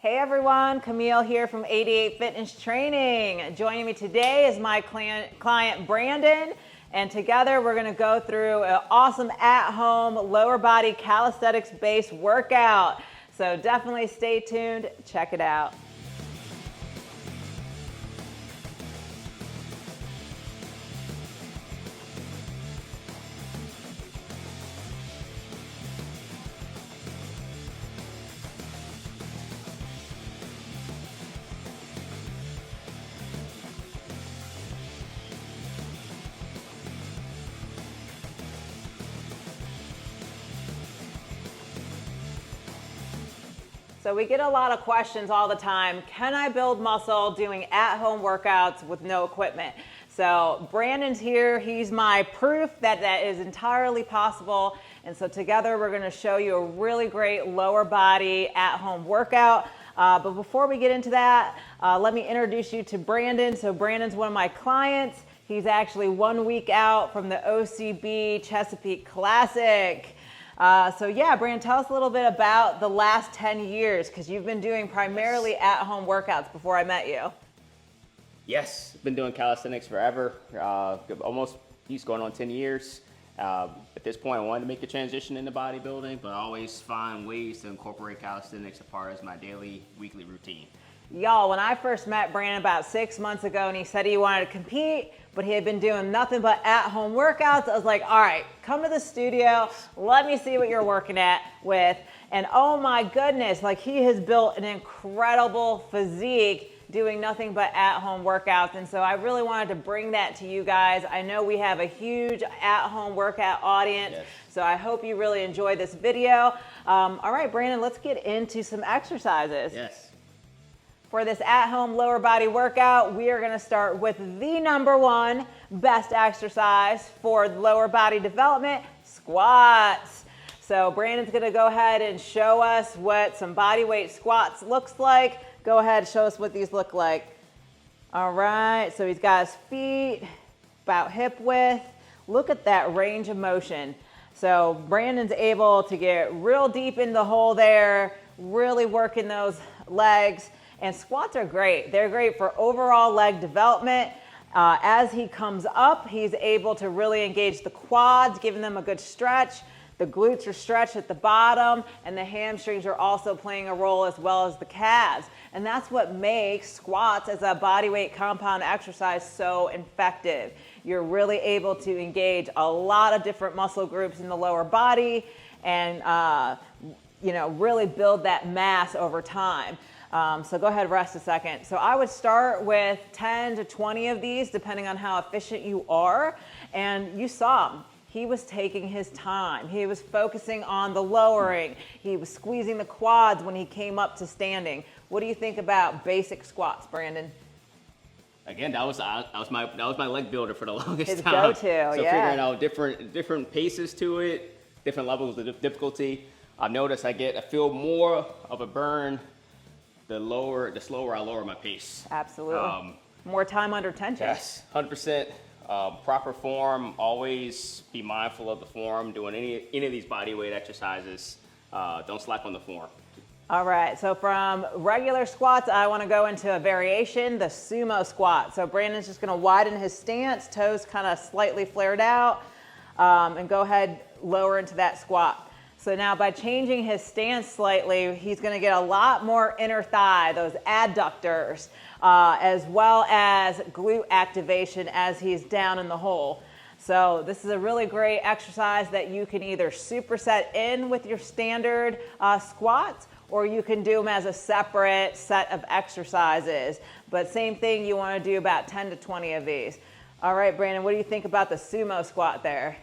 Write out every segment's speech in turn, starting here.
Hey everyone, Camille here from 88 Fitness Training. Joining me today is my client Brandon, and together we're gonna go through an awesome at-home lower body calisthenics-based workout. So definitely stay tuned, check it out. So we get a lot of questions all the time. Can I build muscle doing at-home workouts with no equipment? So Brandon's here. He's my proof that that is entirely possible. And so together we're going to show you a really great lower body at-home workout. But before we get into that, let me introduce you to Brandon. So Brandon's one of my clients. He's actually 1 week out from the OCB Chesapeake Classic. So yeah, Brandon, tell us a little bit about the last 10 years, because you've been doing primarily at-home workouts before I met you. Yes, been doing calisthenics forever, almost he's going on 10 years. At this point, I wanted to make the transition into bodybuilding, but I always find ways to incorporate calisthenics as part of my daily, weekly routine. Y'all, when I first met Brandon about 6 months ago and he said he wanted to compete, but he had been doing nothing but at-home workouts, I was like, all right, come to the studio, let me see what you're working with. And oh my goodness, like he has built an incredible physique doing nothing but at-home workouts. And so I really wanted to bring that to you guys. I know we have a huge at-home workout audience, yes. So I hope you really enjoy this video. All right, Brandon, let's get into some exercises. Yes. For this at-home lower body workout, we are gonna start with the #1 best exercise for lower body development, squats. So Brandon's gonna go ahead and show us what some body weight squats looks like. Go ahead, show us what these look like. All right, so he's got his feet about hip width. Look at that range of motion. So Brandon's able to get real deep in the hole there, really working those legs. And squats are great. They're great for overall leg development. As he comes up, he's able to really engage the quads, giving them a good stretch. The glutes are stretched at the bottom, and the hamstrings are also playing a role, as well as the calves. And that's what makes squats as a bodyweight compound exercise so effective. You're really able to engage a lot of different muscle groups in the lower body and really build that mass over time. So go ahead, rest a second. So I would start with 10 to 20 of these, depending on how efficient you are. And you saw him. He was taking his time. He was focusing on the lowering. He was squeezing the quads when he came up to standing. What do you think about basic squats, Brandon? Again, that was my leg builder for the longest his time. His go-to, so figuring out different paces to it, different levels of difficulty. I've noticed I feel more of a burn the slower I lower my pace. Absolutely. More time under tension. Yes, 100%. Proper form, always be mindful of the form, doing any of these body weight exercises. Don't slack on the form. All right, so from regular squats, I want to go into a variation, the sumo squat. So Brandon's just going to widen his stance, toes kind of slightly flared out, and go ahead, lower into that squat. So now by changing his stance slightly, he's going to get a lot more inner thigh, those adductors, as well as glute activation as he's down in the hole. So this is a really great exercise that you can either superset in with your standard squats, or you can do them as a separate set of exercises. But same thing, you want to do about 10 to 20 of these. All right, Brandon, what do you think about the sumo squat there?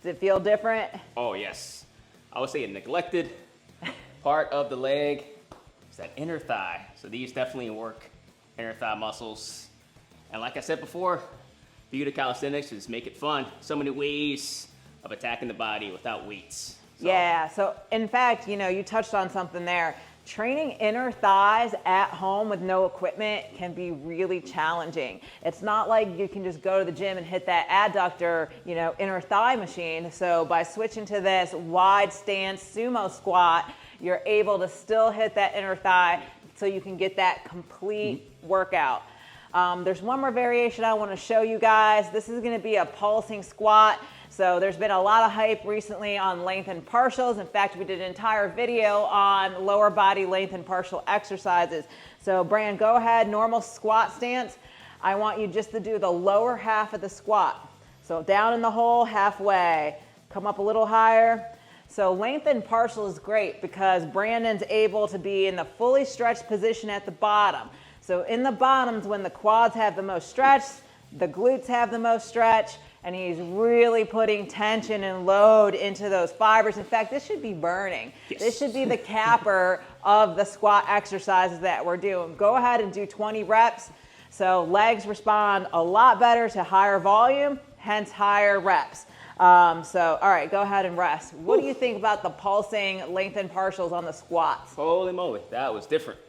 Does it feel different? Oh, yes. I would say a neglected part of the leg is that inner thigh. So these definitely work inner thigh muscles. And like I said before, the beauty of calisthenics is make it fun. So many ways of attacking the body without weights. Yeah, so in fact, you touched on something there. Training inner thighs at home with no equipment can be really challenging. It's not like you can just go to the gym and hit that adductor, inner thigh machine. So by switching to this wide stance sumo squat, you're able to still hit that inner thigh. so you can get that complete workout. There's one more variation I want to show you guys. This is going to be a pulsing squat. So there's been a lot of hype recently on lengthened partials. In fact, we did an entire video on lower body lengthened partial exercises. So Brand, go ahead, normal squat stance. I want you just to do the lower half of the squat. So down in the hole, halfway, come up a little higher. So lengthened partial is great because Brandon's able to be in the fully stretched position at the bottom. So in the bottoms, when the quads have the most stretch, the glutes have the most stretch, and he's really putting tension and load into those fibers. In fact, this should be burning. Yes. This should be the capper of the squat exercises that we're doing. Go ahead and do 20 reps. So legs respond a lot better to higher volume, hence higher reps. All right, go ahead and rest. What do you think about the pulsing lengthened partials on the squats? Holy moly, that was different.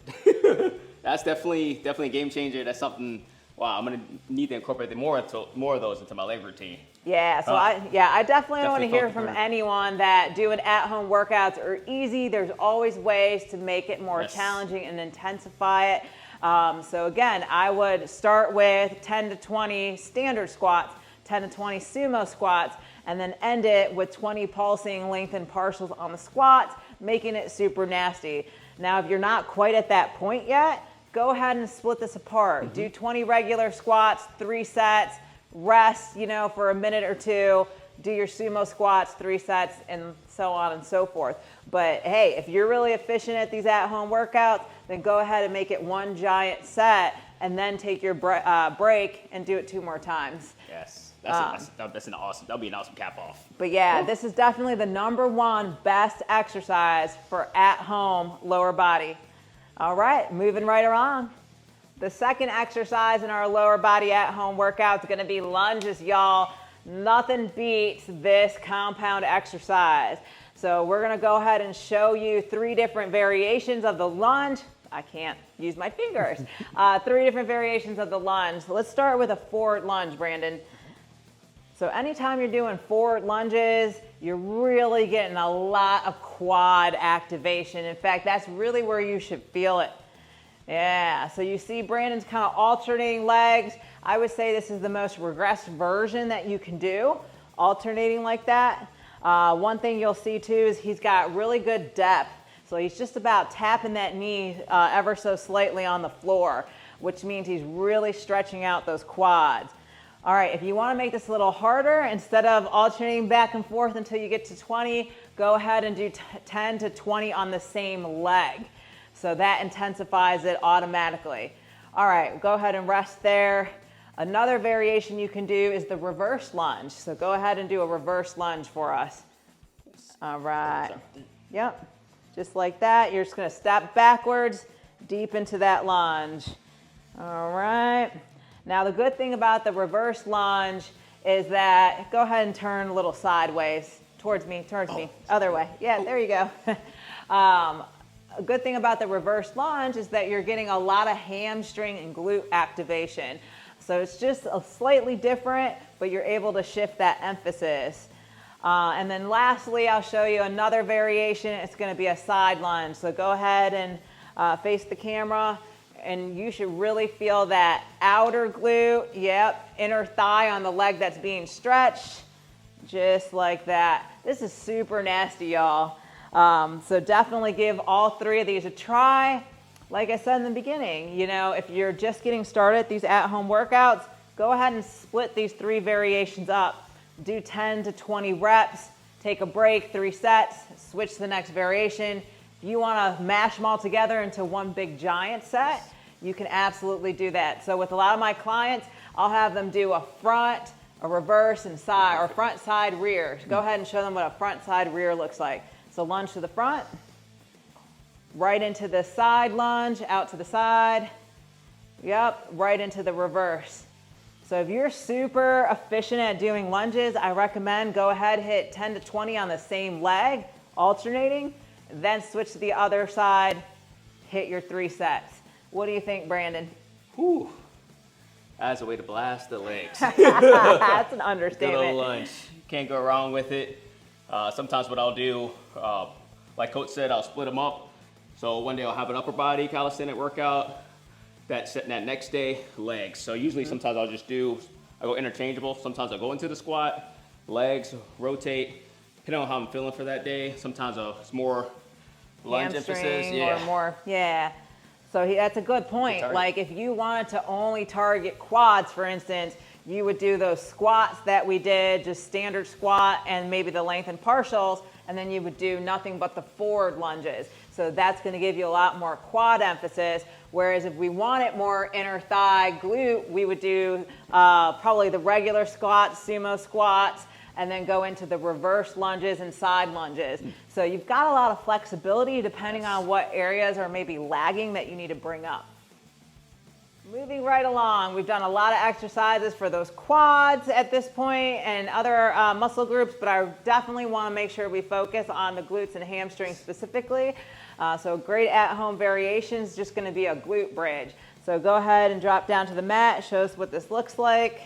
That's definitely a game changer. That's something, wow, I'm gonna need to incorporate more of those into my leg routine. Yeah, so I definitely want to hear from anyone that doing at-home workouts are easy. There's always ways to make it more challenging and intensify it. So again, I would start with 10 to 20 standard squats, 10 to 20 sumo squats, and then end it with 20 pulsing lengthened partials on the squats, making it super nasty. Now, if you're not quite at that point yet, go ahead and split this apart. Do 20 regular squats, 3 sets, rest, for a minute or two, do your sumo squats, 3 sets, and so on and so forth. But hey, if you're really efficient at these at-home workouts, then go ahead and make it one giant set and then take your break and do it 2 more times. Yes. That'll be an awesome cap off. But yeah, this is definitely the #1 best exercise for at-home lower body. All right, moving right along. The second exercise in our lower body at-home workout is going to be lunges, y'all. Nothing beats this compound exercise. So we're going to go ahead and show you 3 different variations of the lunge. I can't use my fingers. 3 different variations of the lunge. Let's start with a forward lunge, Brandon. So anytime you're doing forward lunges, you're really getting a lot of quad activation. In fact, that's really where you should feel it. Yeah, so you see Brandon's kind of alternating legs. I would say this is the most regressed version that you can do, alternating like that. One thing you'll see too is he's got really good depth. So he's just about tapping that knee ever so slightly on the floor, which means he's really stretching out those quads. All right, if you want to make this a little harder, instead of alternating back and forth until you get to 20, go ahead and do 10 to 20 on the same leg. So that intensifies it automatically. All right, go ahead and rest there. Another variation you can do is the reverse lunge. So go ahead and do a reverse lunge for us. All right. Yep, just like that. You're just going to step backwards, deep into that lunge. All right. Now, the good thing about the reverse lunge is that, go ahead and turn a little sideways, towards me, other way. Yeah, there you go. A good thing about the reverse lunge is that you're getting a lot of hamstring and glute activation. So it's just a slightly different, but you're able to shift that emphasis. And then lastly, I'll show you another variation. It's going to be a side lunge. So go ahead and face the camera. And you should really feel that outer glute, inner thigh on the leg that's being stretched, just like that. This is super nasty, y'all. So definitely give all 3 of these a try. Like I said in the beginning, if you're just getting started these at-home workouts, go ahead and split these 3 variations up. Do 10 to 20 reps, take a break, 3 sets, switch to the next variation. If you want to mash them all together into one big giant set, you can absolutely do that. So with a lot of my clients, I'll have them do a front, a reverse, and side, or front, side, rear. Go ahead and show them what a front, side, rear looks like. So lunge to the front, right into the side lunge, out to the side. Yep, right into the reverse. So if you're super efficient at doing lunges, I recommend go ahead, hit 10 to 20 on the same leg, alternating, then switch to the other side, hit your 3 sets. What do you think, Brandon? Whew. That's a way to blast the legs. That's an understatement. Good old lunge. Can't go wrong with it. Sometimes what I'll do, like Coach said, I'll split them up. So one day I'll have an upper body calisthenic workout. That next day, legs. So usually sometimes I go interchangeable. Sometimes I go into the squat, legs, rotate, depending on how I'm feeling for that day. Sometimes it's more lunge emphasis. Or more, yeah. So that's a good point. Like if you wanted to only target quads, for instance, you would do those squats that we did, just standard squat and maybe the lengthened partials, and then you would do nothing but the forward lunges. So that's going to give you a lot more quad emphasis. Whereas if we wanted more inner thigh glute, we would do probably the regular squats, sumo squats, and then go into the reverse lunges and side lunges. So you've got a lot of flexibility depending on what areas are maybe lagging that you need to bring up. Moving right along, we've done a lot of exercises for those quads at this point and other muscle groups, but I definitely want to make sure we focus on the glutes and hamstrings specifically. So great at-home variations, just going to be a glute bridge. So go ahead and drop down to the mat, show us what this looks like.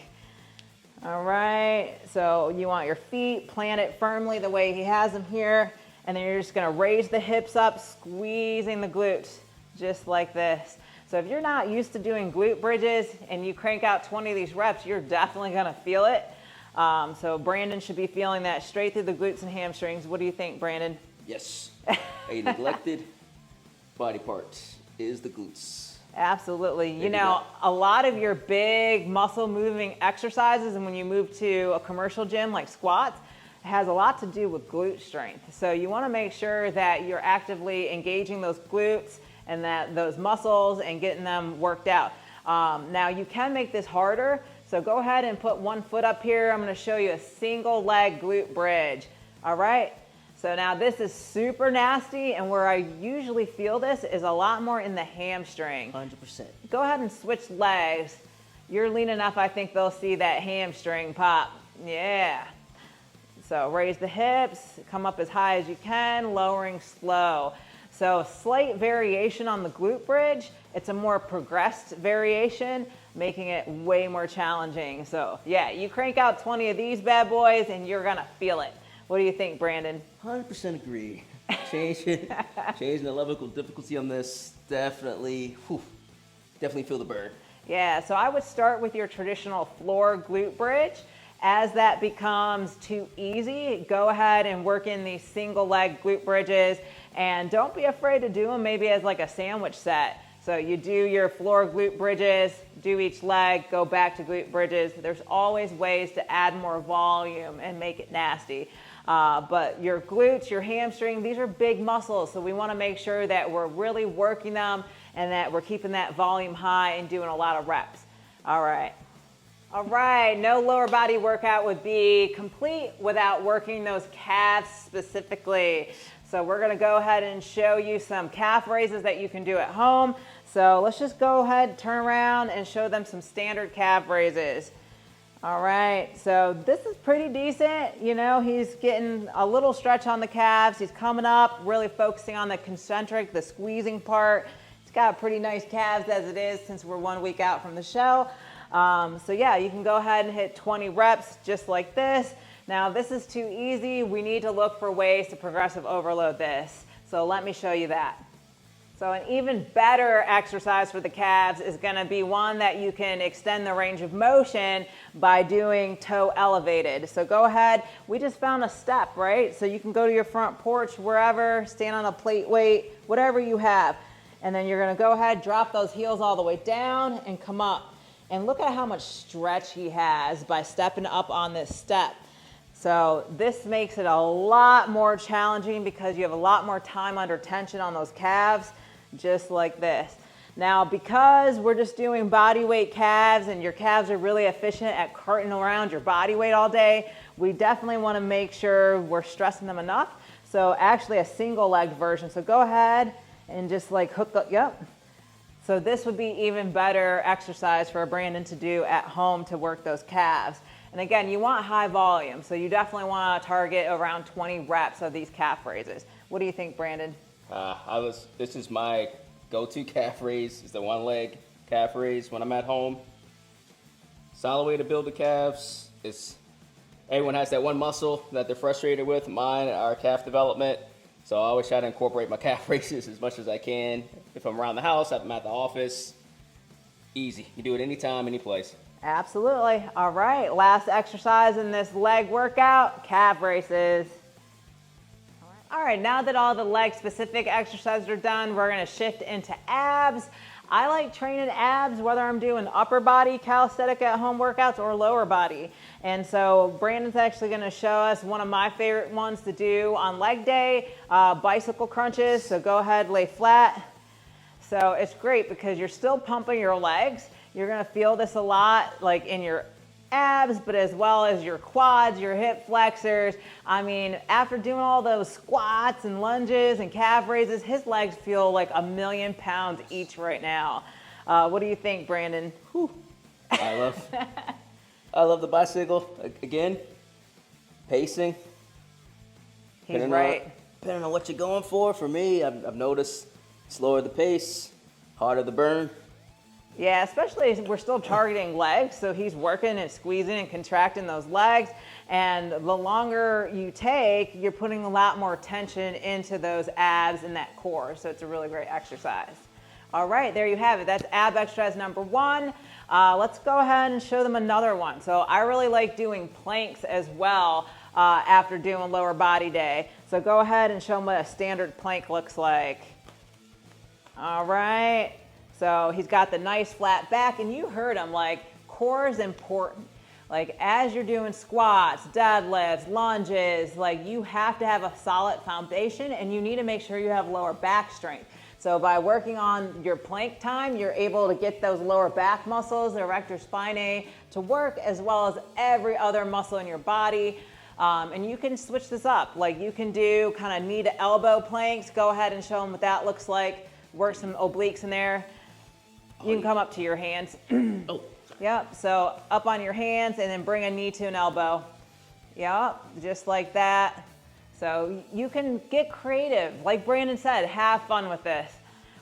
All right, so you want your feet planted firmly the way he has them here, and then you're just going to raise the hips up, squeezing the glutes, just like this. So if you're not used to doing glute bridges and you crank out 20 of these reps, you're definitely going to feel it. So Brandon should be feeling that straight through the glutes and hamstrings. What do you think, Brandon? Yes, a neglected body part is the glutes. Absolutely. You know, a lot of your big muscle moving exercises, and when you move to a commercial gym like squats, has a lot to do with glute strength. So you want to make sure that you're actively engaging those glutes and those muscles and getting them worked out. Now you can make this harder. So go ahead and put one foot up here. I'm going to show you a single leg glute bridge. All right. So now this is super nasty, and where I usually feel this is a lot more in the hamstring. 100%. Go ahead and switch legs. You're lean enough, I think they'll see that hamstring pop. Yeah. So raise the hips, come up as high as you can, lowering slow. So slight variation on the glute bridge. It's a more progressed variation, making it way more challenging. So yeah, you crank out 20 of these bad boys and you're gonna feel it. What do you think, Brandon? 100% agree. Changing the level of difficulty on this, definitely feel the burn. Yeah, so I would start with your traditional floor glute bridge. As that becomes too easy, go ahead and work in these single leg glute bridges, and don't be afraid to do them maybe as like a sandwich set. So you do your floor glute bridges, do each leg, go back to glute bridges. There's always ways to add more volume and make it nasty. But your glutes, your hamstring, these are big muscles, so we want to make sure that we're really working them and that we're keeping that volume high and doing a lot of reps. All right. All right, no lower body workout would be complete without working those calves specifically. So we're going to go ahead and show you some calf raises that you can do at home. So let's just go ahead, turn around, and show them some standard calf raises. All right, so this is pretty decent. You know, he's getting a little stretch on the calves. He's coming up, really focusing on the concentric, the squeezing part. He's got pretty nice calves as it is since we're 1 week out from the show. So yeah, you can go ahead and hit 20 reps just like this. Now, if this is too easy, we need to look for ways to progressive overload this. So let me show you that. So an even better exercise for the calves is going to be one that you can extend the range of motion by doing toe elevated. So go ahead. We just found a step, right? So you can go to your front porch, wherever, stand on a plate weight, whatever you have. And then you're going to go ahead, drop those heels all the way down and come up. And look at how much stretch he has by stepping up on this step. So this makes it a lot more challenging because you have a lot more time under tension on those calves, just like this. Now, because we're just doing body weight calves and your calves are really efficient at carting around your body weight all day, we definitely want to make sure we're stressing them enough. So actually a single leg version. So go ahead and just like hook up, yep. So this would be even better exercise for Brandon to do at home to work those calves. And again, you want high volume, so you definitely want to target around 20 reps of these calf raises. What do you think, Brandon? This is my go-to calf raise, is the one leg calf raise when I'm at home. Solid way to build the calves. Everyone has that one muscle that they're frustrated with. Mine, our calf development. So I always try to incorporate my calf raises as much as I can. If I'm around the house, if I'm at the office, easy. You do it anytime, any place. Absolutely. All right, last exercise in this leg workout, calf raises. All right, now that all the leg specific exercises are done, we're gonna shift into abs. I like training abs whether I'm doing upper body calisthenic at home workouts or lower body. And so Brandon's actually gonna show us one of my favorite ones to do on leg day, bicycle crunches. So go ahead, lay flat. So it's great because you're still pumping your legs. You're gonna feel this a lot like in your abs, but as well as your quads, your hip flexors. I mean, after doing all those squats and lunges and calf raises, his legs feel like 1,000,000 pounds each right now. What do you think, Brandon? Whew. I love the bicycle. Again, pacing. He's right. Depending on what you're going for me, I've noticed slower the pace, harder the burn. Yeah, especially as we're still targeting legs, so he's working and squeezing and contracting those legs, and the longer you take, you're putting a lot more tension into those abs and that core, so it's a really great exercise. All right, there you have it. That's ab exercise number 1. Let's go ahead and show them another one. So I really like doing planks as well after doing lower body day. So go ahead and show them what a standard plank looks like. All right. So he's got the nice flat back, and you heard him, like, core is important. Like, as you're doing squats, deadlifts, lunges, like, you have to have a solid foundation, and you need to make sure you have lower back strength. So by working on your plank time, you're able to get those lower back muscles, the erector spinae, to work, as well as every other muscle in your body. And you can switch this up. Like, you can do kind of knee to elbow planks. Go ahead and show them what that looks like. Work some obliques in there. You can come up to your hands. Oh. Yep, so up on your hands and then bring a knee to an elbow. Yep, just like that. So you can get creative. Like Brandon said, have fun with this.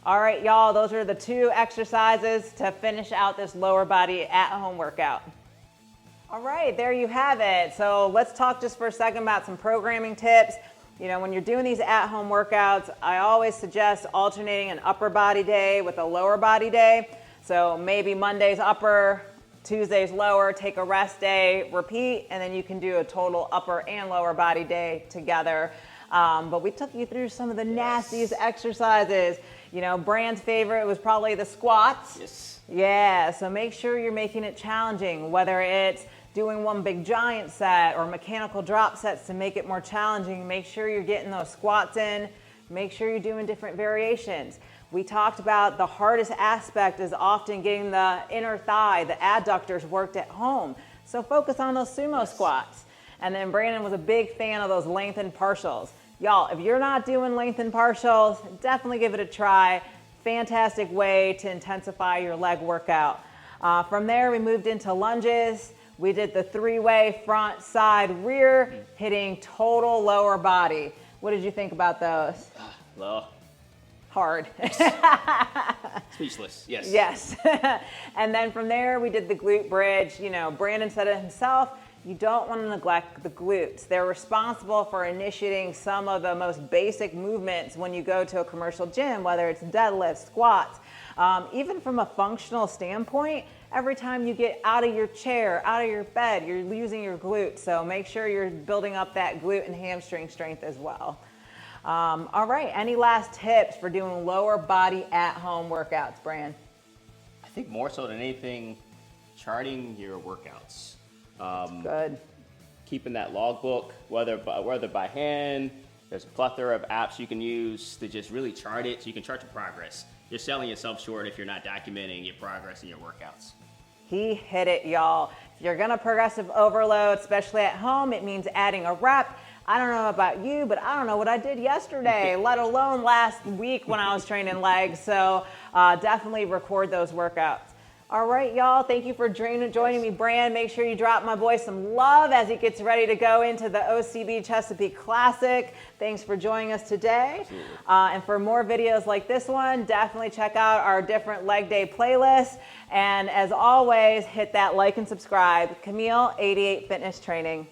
All right, y'all, those are the 2 exercises to finish out this lower body at-home workout. All right, there you have it. So let's talk just for a second about some programming tips. You know, when you're doing these at-home workouts, I always suggest alternating an upper body day with a lower body day. So maybe Monday's upper, Tuesday's lower, take a rest day, repeat, and then you can do a total upper and lower body day together. But we took you through some of the nastiest exercises. You know, Brand's favorite was probably the squats. Yes. Yeah, so make sure you're making it challenging, whether it's doing one big giant set or mechanical drop sets to make it more challenging. Make sure you're getting those squats in. Make sure you're doing different variations. We talked about the hardest aspect is often getting the inner thigh, the adductors worked at home. So focus on those sumo squats. And then Brandon was a big fan of those lengthened partials. Y'all, if you're not doing lengthened partials, definitely give it a try. Fantastic way to intensify your leg workout. From there, we moved into lunges. We did the 3-way front, side, rear, hitting total lower body. What did you think about those? Low. Hard. Speechless, yes. Yes. And then from there, we did the glute bridge. You know, Brandon said it himself, you don't want to neglect the glutes. They're responsible for initiating some of the most basic movements when you go to a commercial gym, whether it's deadlifts, squats. Even from a functional standpoint, every time you get out of your chair, out of your bed, you're using your glutes. So make sure you're building up that glute and hamstring strength as well. All right, any last tips for doing lower body at-home workouts, Bran? I think more so than anything, charting your workouts. Good. Keeping that logbook, whether by hand, there's a plethora of apps you can use to just really chart it so you can chart your progress. You're selling yourself short if you're not documenting your progress in your workouts. He hit it, y'all. If you're gonna progressive overload, especially at home, it means adding a rep. I don't know about you, but I don't know what I did yesterday, let alone last week when I was training legs. So definitely record those workouts. All right, y'all, thank you for joining me, Bran. Make sure you drop my boy some love as he gets ready to go into the OCB Chesapeake Classic. Thanks for joining us today. And for more videos like this one, definitely check out our different leg day playlists. And as always, hit that like and subscribe. Camille, 88 Fitness Training.